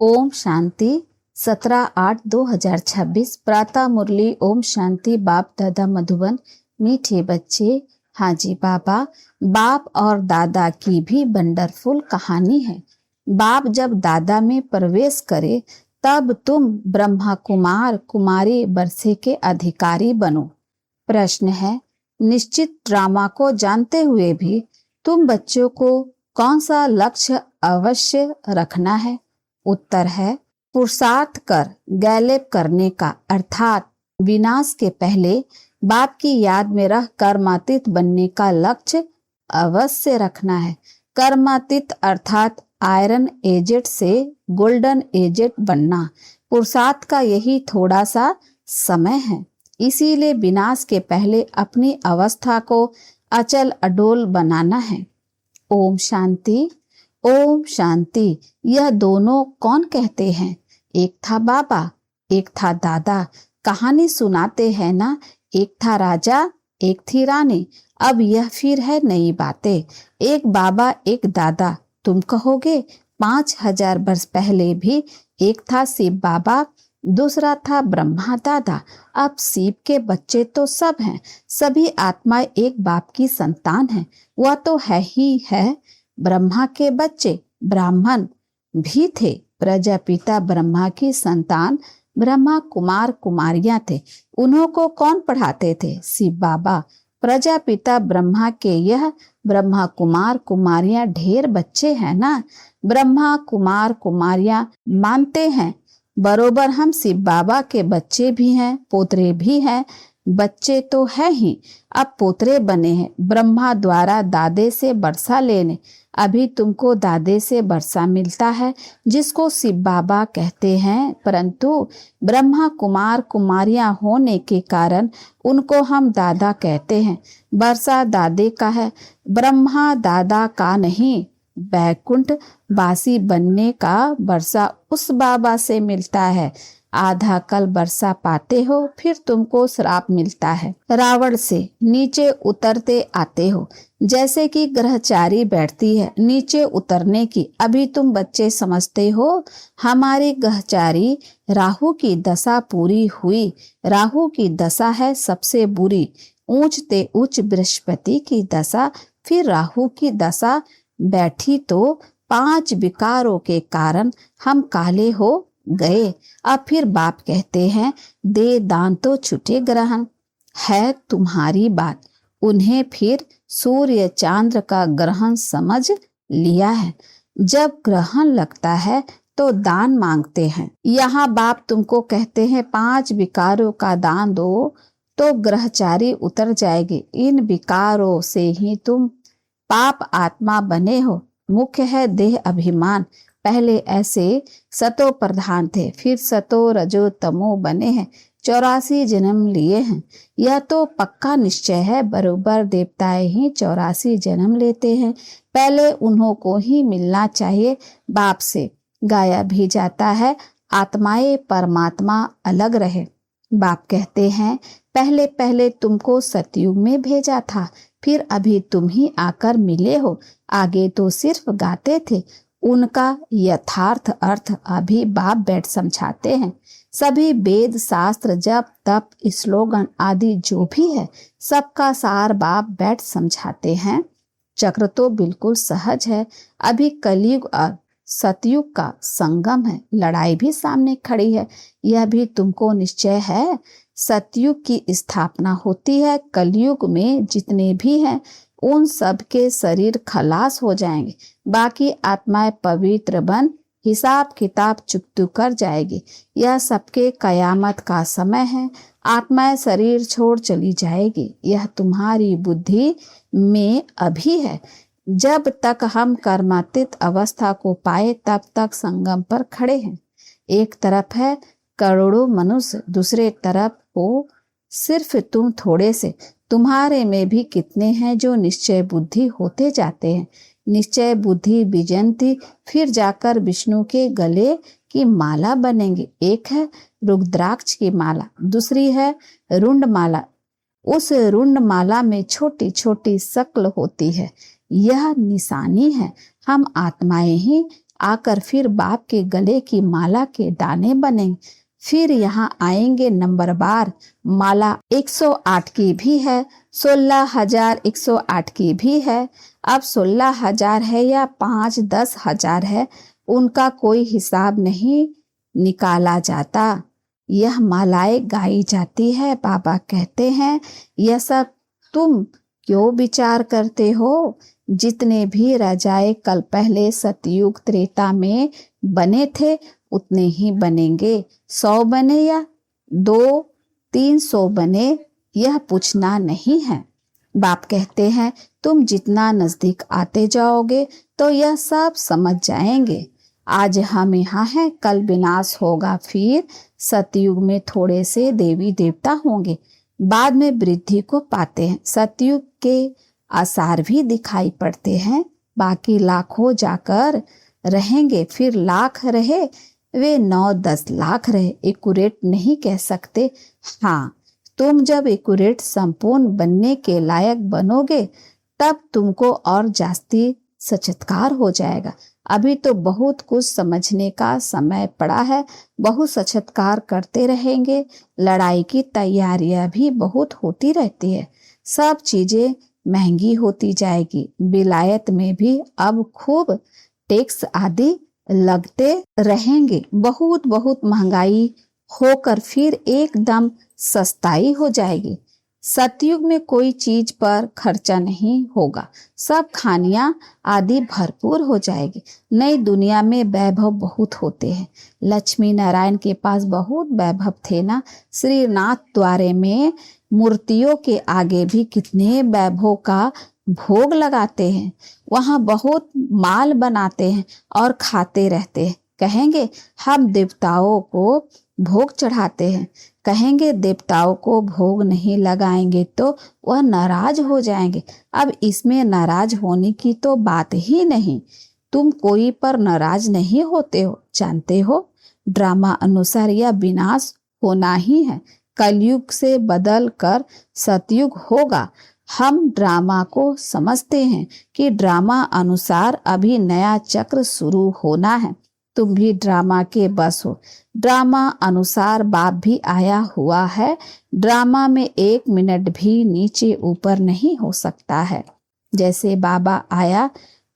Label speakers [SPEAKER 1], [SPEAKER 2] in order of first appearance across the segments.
[SPEAKER 1] ओम शांति 17/8/2026 प्रातः मुरली। ओम शांति। बाप दादा मधुबन। मीठे बच्चे, हाँ जी बाबा, बाप और दादा की भी वंडरफुल कहानी है। बाप जब दादा में प्रवेश करे तब तुम ब्रह्मा कुमार कुमारी बरसे के अधिकारी बनो। प्रश्न है, निश्चित ड्रामा को जानते हुए भी तुम बच्चों को कौन सा लक्ष्य अवश्य रखना है? उत्तर है, पुरुषार्थ कर गैलेब करने का, अर्थात विनाश के पहले बाप की याद में रह कर्मातीत बनने का लक्ष्य अवश्य रखना है। कर्मातीत अर्थात आयरन एजेट से गोल्डन एजेट बनना, पुरुषार्थ का यही थोड़ा सा समय है। इसीलिए विनाश के पहले अपनी अवस्था को अचल अडोल बनाना है। ओम शांति। ओम शांति। यह दोनों कौन कहते हैं? एक था बाबा, एक था दादा। कहानी सुनाते हैं ना, एक था राजा, एक थी रानी। अब यह फिर है नई बातें। एक बाबा एक दादा। तुम कहोगे 5000 वर्ष पहले भी एक था शिव बाबा, दूसरा था ब्रह्मा दादा। अब शिव के बच्चे तो सब हैं, सभी आत्माएं एक बाप की संतान हैं। वह तो है ही है। ब्रह्मा के बच्चे ब्राह्मण भी थे। प्रजापिता ब्रह्मा की संतान ब्रह्मा कुमार कुमारियां थे। उन्हों को कौन पढ़ाते थे? शिव बाबा। प्रजापिता ब्रह्मा के यह ब्रह्मा कुमार कुमारियां ढेर बच्चे हैं ना। ब्रह्मा कुमार कुमारियां मानते हैं बरोबर हम शिव बाबा के बच्चे भी हैं, पोतरे भी हैं। बच्चे तो है ही, अब पोतरे बने हैं। ब्रह्मा द्वारा दादे से वर्षा लेने। अभी तुमको दादे से वर्षा मिलता है, जिसको शिव बाबा कहते हैं, परंतु ब्रह्मा कुमार कुमारियां होने के कारण उनको हम दादा कहते हैं। वर्षा दादे का है, ब्रह्मा दादा का नहीं। बैकुंठ वासी बनने का वर्षा उस बाबा से मिलता है। आधा कल वर्षा पाते हो, फिर तुमको श्राप मिलता है। रावण से नीचे उतरते आते हो, जैसे कि ग्रहचारी बैठती है नीचे उतरने की। अभी तुम बच्चे समझते हो हमारी ग्रहचारी राहु की दशा पूरी हुई। राहु की दशा है सबसे बुरी। ऊंचते उच्च बृहस्पति की दशा, फिर राहु की दशा बैठी तो 5 विकारों के कारण हम काले हो गए। अब फिर बाप कहते हैं दे दान तो छुटे ग्रहण। है तुम्हारी बात। उन्हें फिर सूर्य चांद्र का ग्रहण समझ लिया है। जब ग्रहण लगता है तो दान मांगते हैं। यहाँ बाप तुमको कहते हैं 5 विकारों का दान दो तो ग्रहचारी उतर जाएगी। इन विकारों से ही तुम पाप आत्मा बने हो। मुख्य है देह अभिमान। पहले ऐसे सतो प्रधान थे, फिर सतो रजो तमो बने हैं। 84 जन्म लिए हैं। यह तो पक्का निश्चय है, बरोबर देवताएं ही 84 जन्म लेते हैं। पहले उन्हों को ही मिलना चाहिए बाप से। गाया भी जाता है आत्माएं परमात्मा अलग रहे। बाप कहते हैं पहले पहले तुमको सतयुग में भेजा था, फिर अभी तुम ही आकर मिले हो। आगे तो सिर्फ गाते थे। उनका यथार्थ अर्थ अभी बाप बैठ समझाते हैं। सभी वेद शास्त्र जप तप स्लोगन आदि जो भी है, सबका सार बाप बैठ समझाते हैं। चक्र तो बिल्कुल सहज है। अभी कलयुग और सतयुग का संगम है। लड़ाई भी सामने खड़ी है, यह भी तुमको निश्चय है। सतयुग की स्थापना होती है। कलयुग में जितने भी हैं उन सब के शरीर खलास हो जाएंगे। बाकी आत्माएं पवित्र बन हिसाब किताब चुकतू कर जाएगी। यह सबके कयामत का समय है। आत्माएं शरीर छोड़ चली जाएगी। यह तुम्हारी बुद्धि में अभी है। जब तक हम कर्मातीत अवस्था को पाए तब तक संगम पर खड़े हैं। एक तरफ है करोड़ों मनुष्य, दूसरे तरफ हो सिर्फ तुम थोड़े से। तुम्हारे में भी कितने हैं जो निश्चय बुद्धि होते जाते हैं। निश्चय बुद्धि विजयंती, फिर जाकर विष्णु के गले की माला बनेंगे। एक है रुद्राक्ष की माला, दूसरी है रुंड माला। उस रुंड माला में छोटी छोटी शक्ल होती है। यह निशानी है हम आत्माएं ही आकर फिर बाप के गले की माला के दाने बनेंगे। फिर यहाँ आएंगे नंबरवार, माला 108 की भी है, 16,108 की भी है। अब 16,000 है या 5-10,000 है, उनका कोई हिसाब नहीं निकाला जाता। यह मालाएं गाई जाती है। बाबा कहते हैं, यह सब तुम क्यों विचार करते हो? जितने भी राजाए कल पहले सतयुग त्रेता में बने थे उतने ही बनेंगे। 100 बने या 200-300 बने, यह पूछना नहीं है। बाप कहते हैं, तुम जितना नजदीक आते जाओगे तो यह सब समझ जाएंगे। आज हम यहाँ हैं, कल विनाश होगा, फिर सतयुग में थोड़े से देवी देवता होंगे, बाद में वृद्धि को पाते हैं। सतयुग के आसार भी दिखाई पड़ते हैं। बाकी लाखों जाकर रहेंगे, फिर लाख रहे, वे 9-10 लाख रहे, एक्यूरेट नहीं कह सकते। हाँ, तुम जब एक्यूरेट संपूर्ण बनने के लायक बनोगे तब तुमको और जास्ती सचत्कार हो जाएगा। अभी तो बहुत कुछ समझने का समय पड़ा है, बहुत सचत्कार करते रहेंगे। लड़ाई की तैयारियां भी बहुत होती रहती है, सब चीजें महंगी होती जाएगी। विलायत में भी अब खूब टैक्स आदि लगते रहेंगे। बहुत बहुत महंगाई होकर फिर एकदम सस्ताई हो जाएगी। सतयुग में कोई चीज पर खर्चा नहीं होगा, सब खानियां आदि भरपूर हो जाएगी। नई दुनिया में वैभव बहुत होते हैं। लक्ष्मी नारायण के पास बहुत वैभव थे ना। श्रीनाथ द्वारे में मूर्तियों के आगे भी कितने वैभव का भोग लगाते हैं। वहां बहुत माल बनाते हैं और खाते रहते हैं। कहेंगे हम देवताओं को भोग चढ़ाते हैं, कहेंगे देवताओं को भोग नहीं लगाएंगे तो वह नाराज हो जाएंगे। अब इसमें नाराज होने की तो बात ही नहीं। तुम कोई पर नाराज नहीं होते हो, जानते हो। ड्रामा अनुसार यह विनाश होना ही है। कलयुग से बदल कर सतयुग होगा। हम ड्रामा को समझते हैं कि ड्रामा अनुसार अभी नया चक्र शुरू होना है। तुम भी ड्रामा के बस हो। ड्रामा अनुसार बाप भी आया हुआ है। ड्रामा में 1 मिनट भी नीचे ऊपर नहीं हो सकता है। जैसे बाबा आया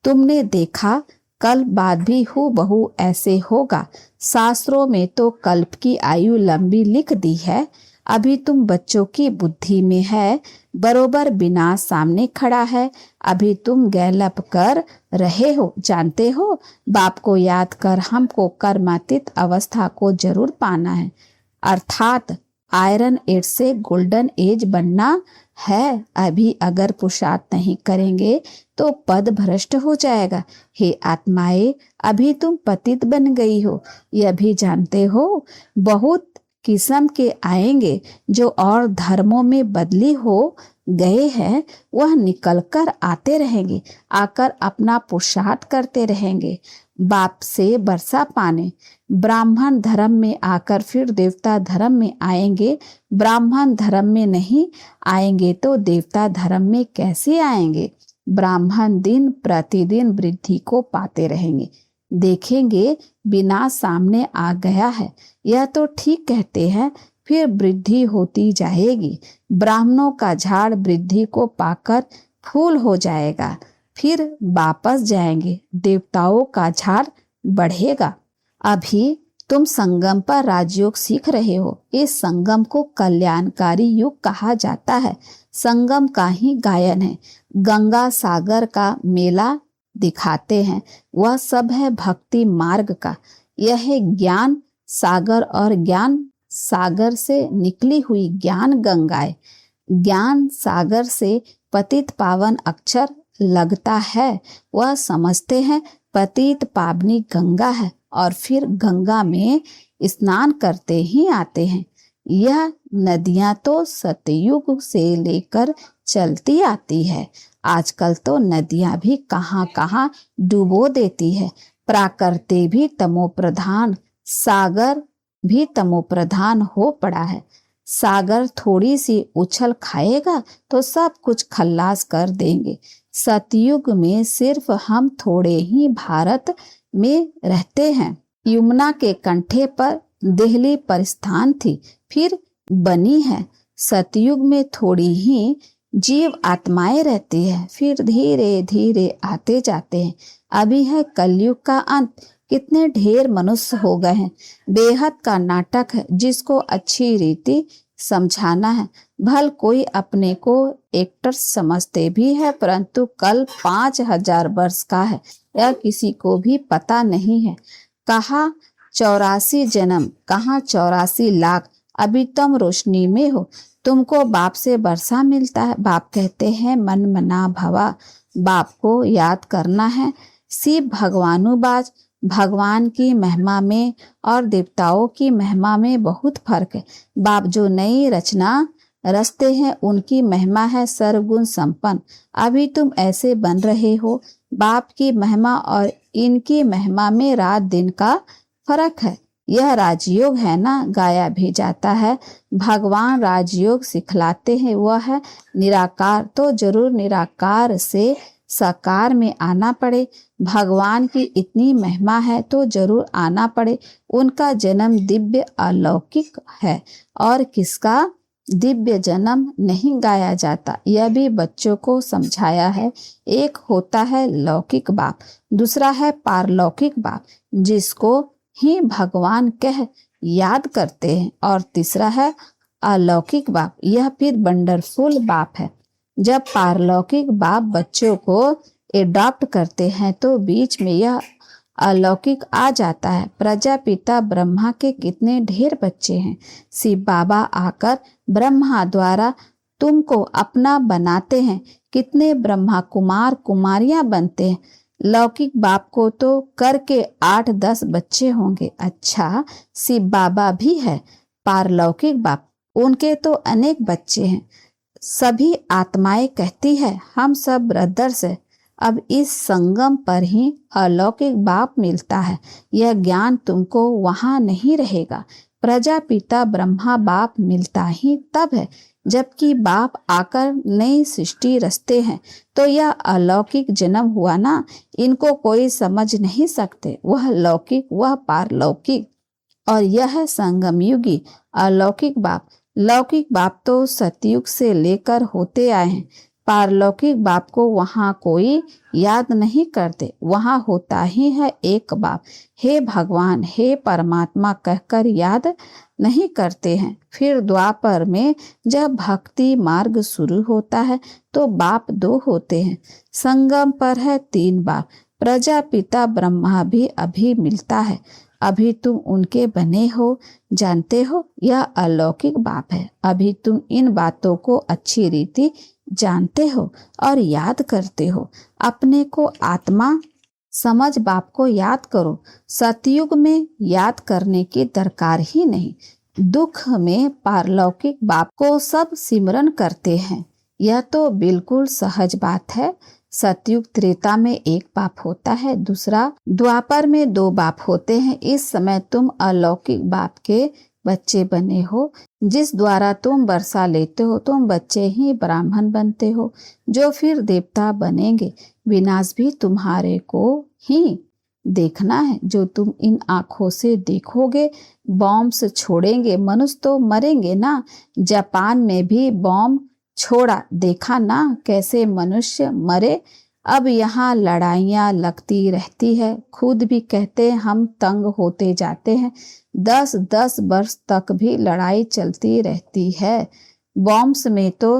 [SPEAKER 1] तुमने देखा, कल बाद भी हूबहू ऐसे होगा। शास्त्रों में तो कल्प की आयु लंबी लिख दी है। अभी तुम बच्चों की बुद्धि में है, बरोबर विनाश सामने खड़ा है। अभी तुम गैलप कर रहे हो, जानते हो। बाप को याद कर हमको कर्मातीत अवस्था को जरूर पाना है, अर्थात आयरन एज से गोल्डन एज बनना है। अभी अगर पुरुषार्थ नहीं करेंगे तो पद भ्रष्ट हो जाएगा। हे आत्माएं, अभी तुम पतित बन गई हो, यह भी जानते हो। बहुत किस्म के आएंगे जो और धर्मों में बदली हो गए हैं, वह निकल कर आते रहेंगे, आकर अपना पुरुषार्थ करते रहेंगे बाप से वर्षा पाने। ब्राह्मण धर्म में आकर फिर देवता धर्म में आएंगे। ब्राह्मण धर्म में नहीं आएंगे तो देवता धर्म में कैसे आएंगे। ब्राह्मण दिन प्रतिदिन वृद्धि को पाते रहेंगे। देखेंगे विनाश सामने आ गया है, यह तो ठीक कहते हैं, फिर वृद्धि होती जाएगी। ब्राह्मणों का झाड़ वृद्धि को पाकर फूल हो जाएगा, फिर वापस जाएंगे। देवताओं का झाड़ बढ़ेगा। अभी तुम संगम पर राजयोग सीख रहे हो। इस संगम को कल्याणकारी युग कहा जाता है। संगम का ही गायन है। गंगा सागर का मेला दिखाते हैं, वह सब है भक्ति मार्ग का। यह है ज्ञान सागर और ज्ञान सागर से निकली हुई ज्ञान गंगाएं। ज्ञान सागर से पतित पावन अक्षर लगता है, वह समझते हैं पतित पावनी गंगा है और फिर गंगा में स्नान करते ही आते हैं। यह नदियां तो सतयुग से लेकर चलती आती है। आजकल तो नदियां भी कहाँ कहाँ डुबो देती है। प्राकृति भी तमोप्रधान, सागर भी तमोप्रधान हो पड़ा है। सागर थोड़ी सी उछल खाएगा तो सब कुछ खल्लास कर देंगे। सतयुग में सिर्फ हम थोड़े ही भारत में रहते हैं। यमुना के कंठे पर दिल्ली परिस्थान थी, फिर बनी है। सतयुग में थोड़ी ही जीव आत्माएं रहती है, फिर धीरे धीरे आते जाते हैं। अभी है कलयुग का अंत, कितने ढेर मनुष्य हो गए हैं। बेहद का नाटक है जिसको अच्छी रीति समझाना है। भल कोई अपने को एक्टर समझते भी है, परंतु कल 5000 वर्ष का है यह किसी को भी पता नहीं है। कहा 84 जन्म, कहाँ 84 लाख। अभी तुम रोशनी में हो, तुमको बाप से वर्षा मिलता है। बाप कहते हैं मन मना भवा, बाप को याद करना है। शिव भगवानुबाज, भगवान की महिमा में और देवताओं की महिमा में बहुत फर्क है। बाप जो नई रचना रचते हैं उनकी महिमा है सर्वगुण संपन्न। अभी तुम ऐसे बन रहे हो। बाप की महिमा और इनकी महिमा में रात दिन का फर्क है। यह राजयोग है ना, गाया भी जाता है। भगवान राजयोग सिखलाते हैं, वह है निराकार, तो जरूर निराकार से साकार में आना पड़े। भगवान की इतनी महिमा है तो जरूर आना पड़े। उनका जन्म दिव्य अलौकिक है और किसका दिव्य जन्म नहीं गाया जाता, यह भी बच्चों को समझाया है। एक होता है लौकिक बाप, दूसरा है पारलौकिक बाप जिसको ही भगवान कह याद करते हैं, और तीसरा है अलौकिक बाप, यह फिर वंडरफुल बाप है। जब पारलौकिक बाप बच्चों को एडॉप्ट करते हैं तो बीच में यह अलौकिक आ जाता है। प्रजापिता ब्रह्मा के कितने ढेर बच्चे हैं। शिव बाबा आकर ब्रह्मा द्वारा तुमको अपना बनाते हैं। कितने ब्रह्मा कुमार कुमारियां बनते हैं। लौकिक बाप को तो करके 8-10 बच्चे होंगे। अच्छा, शिव बाबा भी है। पारलौकिक बाप, उनके तो अनेक बच्चे हैं। सभी आत्माएं कहती है हम सब ब्रदर्स है। अब इस संगम पर ही अलौकिक बाप मिलता है। यह ज्ञान तुमको वहां नहीं रहेगा। प्रजापिता ब्रह्मा बाप मिलता ही तब है जबकि बाप आकर नई सृष्टि रचते हैं। तो यह अलौकिक जन्म हुआ ना, इनको कोई समझ नहीं सकते। वह लौकिक, वह पारलौकिक, और यह संगम युगी अलौकिक बाप। लौकिक बाप तो सतयुग से लेकर होते आए हैं। पारलौकिक बाप को वहाँ कोई याद नहीं करते, वहाँ होता ही है एक बाप। हे भगवान, हे परमात्मा कहकर याद नहीं करते हैं। फिर द्वापर में जब भक्ति मार्ग शुरू होता है तो बाप 2 होते हैं। संगम पर है 3 बाप। प्रजापिता ब्रह्मा भी अभी मिलता है। अभी तुम उनके बने हो, जानते हो, यह अलौकिक बाप है। अभी तुम इन बातों को अच्छी रीति जानते हो और याद करते हो। अपने को आत्मा समझ बाप को याद करो। सतयुग में याद करने की दरकार ही नहीं। दुख में पारलौकिक बाप को सब सिमरन करते हैं, यह तो बिल्कुल सहज बात है। सतयुग त्रेता में 1 बाप होता है, दूसरा द्वापर में 2 बाप होते हैं। इस समय तुम अलौकिक बाप के बच्चे बने हो, जिस द्वारा तुम वर्षा लेते हो। तुम बच्चे ही ब्राह्मण बनते हो जो फिर देवता बनेंगे। विनाश भी तुम्हारे को ही देखना है, जो तुम इन आँखों से देखोगे। बॉम्ब्स छोड़ेंगे, मनुष्य तो मरेंगे ना। जापान में भी बॉम्ब छोड़ा, देखा ना कैसे मनुष्य मरे। अब यहाँ लड़ाइयाँ लगती रहती है। खुद भी कहते हैं हम तंग होते जाते हैं। 10-10 वर्ष तक भी लड़ाई चलती रहती है। बॉम्ब्स में तो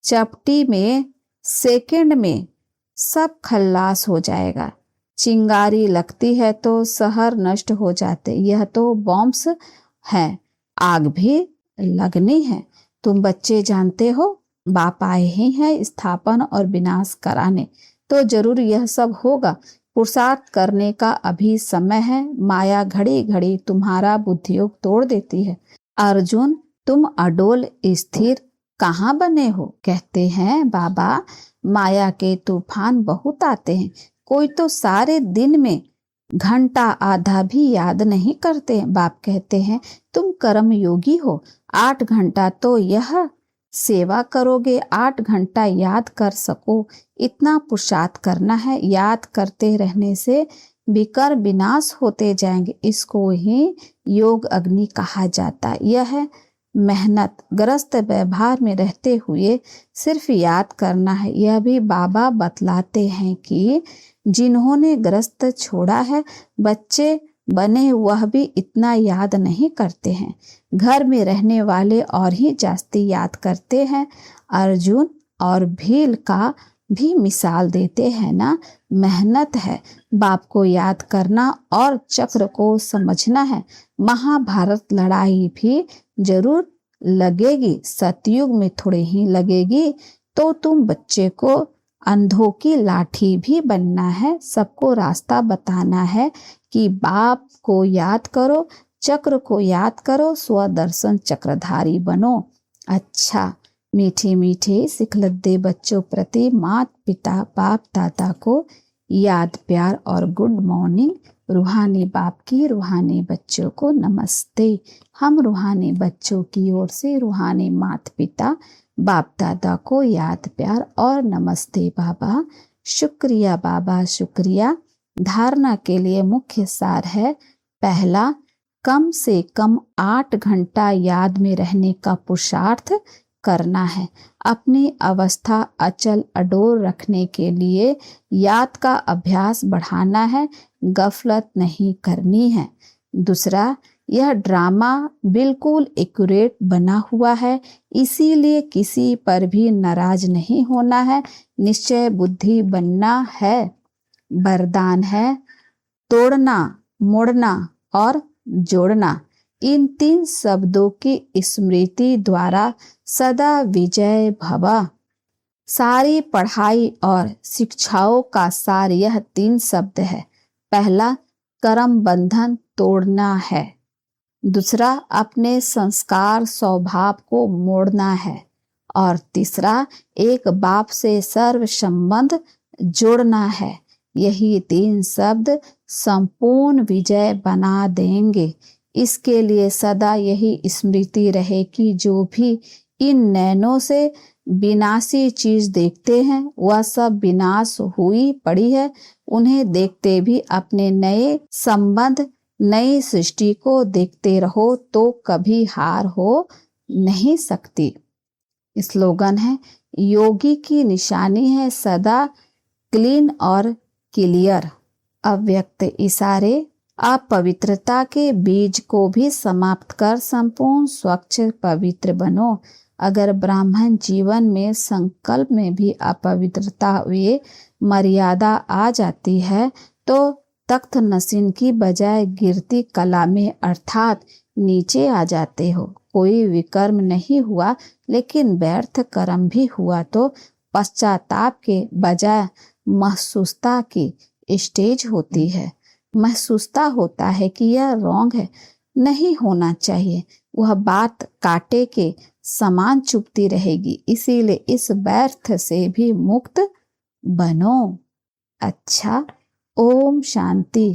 [SPEAKER 1] चपटी में, सेकंड में सब खल्लास हो जाएगा। चिंगारी लगती है तो शहर नष्ट हो जाते। यह तो बॉम्ब्स हैं, आग भी लगनी है। तुम बच्चे जानते हो बाप आए ही हैं स्थापन और विनाश कराने, तो जरूर यह सब होगा। पुरुषार्थ करने का अभी समय है। माया घड़ी घड़ी तुम्हारा बुद्धियोग तोड़ देती है। अर्जुन, तुम अडोल स्थिर कहाँ बने हो? कहते हैं बाबा माया के तूफान बहुत आते हैं। कोई तो सारे दिन में घंटा आधा भी याद नहीं करते। बाप कहते हैं तुम कर्म योगी हो, 8 घंटा तो यह सेवा करोगे, 8 घंटा याद कर सको, इतना पुरुषार्थ करना है। याद करते रहने से विकर विनाश होते जाएंगे। इसको ही योग अग्नि कहा जाता है। यह मेहनत ग्रस्त व्यवहार में रहते हुए सिर्फ याद करना है। यह भी बाबा बतलाते हैं कि जिन्होंने ग्रस्त छोड़ा है, बच्चे बने, वह भी इतना याद नहीं करते हैं। घर में रहने वाले और ही जास्ती याद करते हैं। अर्जुन और भील का भी मिसाल देते हैं ना। मेहनत है बाप को याद करना और चक्र को समझना है। महाभारत लड़ाई भी जरूर लगेगी, सतयुग में थोड़े ही लगेगी। तो तुम बच्चे को अंधों की लाठी भी बनना है। सबको रास्ता बताना है कि बाप को याद करो, चक्र को याद करो, स्वदर्शन चक्रधारी बनो। अच्छा, मीठे मीठे सिखलद्दे बच्चों प्रति माता पिता बाप दादा को याद प्यार और गुड मॉर्निंग। रूहानी बाप की रूहानी बच्चों को नमस्ते। हम रूहानी बच्चों की ओर से रूहानी माता पिता बाप दादा को याद प्यार और नमस्ते बाबा। शुक्रिया बाबा, शुक्रिया। धारणा के लिए मुख्य सार है, पहला, कम से कम 8 घंटा याद में रहने का पुरुषार्थ करना है। अपनी अवस्था अचल अडोल रखने के लिए याद का अभ्यास बढ़ाना है, गफलत नहीं करनी है। दूसरा, यह ड्रामा बिल्कुल एक्यूरेट बना हुआ है, इसीलिए किसी पर भी नाराज नहीं होना है, निश्चय बुद्धि बनना है। वरदान है, तोड़ना, मोड़ना और जोड़ना। इन 3 शब्दों की स्मृति द्वारा सदा विजय भव। सारी पढ़ाई और शिक्षाओं का सार यह 3 शब्द है। पहला, कर्म बंधन तोड़ना है। दूसरा, अपने संस्कार स्वभाव को मोड़ना है। और तीसरा, एक बाप से सर्व संबंध जोड़ना है। यही 3 शब्द संपूर्ण विजय बना देंगे। इसके लिए सदा यही स्मृति रहे कि जो भी इन नैनों से विनाशी चीज देखते हैं वह सब विनाश हुई पड़ी है। उन्हें देखते भी अपने नए संबंध, नई सृष्टि को देखते रहो तो कभी हार हो नहीं सकती। स्लोगन है, योगी की निशानी है सदा क्लीन और क्लियर। अव्यक्त इशारे, अपवित्रता के बीज को भी समाप्त कर संपूर्ण स्वच्छ पवित्र बनो। अगर ब्राह्मण जीवन में संकल्प में भी अपवित्रता हुए मर्यादा आ जाती है तो तख्त नसीन की बजाय गिरती कला में अर्थात नीचे आ जाते हो। कोई विकर्म नहीं हुआ लेकिन व्यर्थ कर्म भी हुआ तो पश्चाताप के बजाय महसूसता की स्टेज होती है। महसूसता होता है कि यह रॉन्ग है, नहीं होना चाहिए। वह बात कांटे के समान चुभती रहेगी। इसीलिए इस व्यर्थ से भी मुक्त बनो। अच्छा, ओम शांति।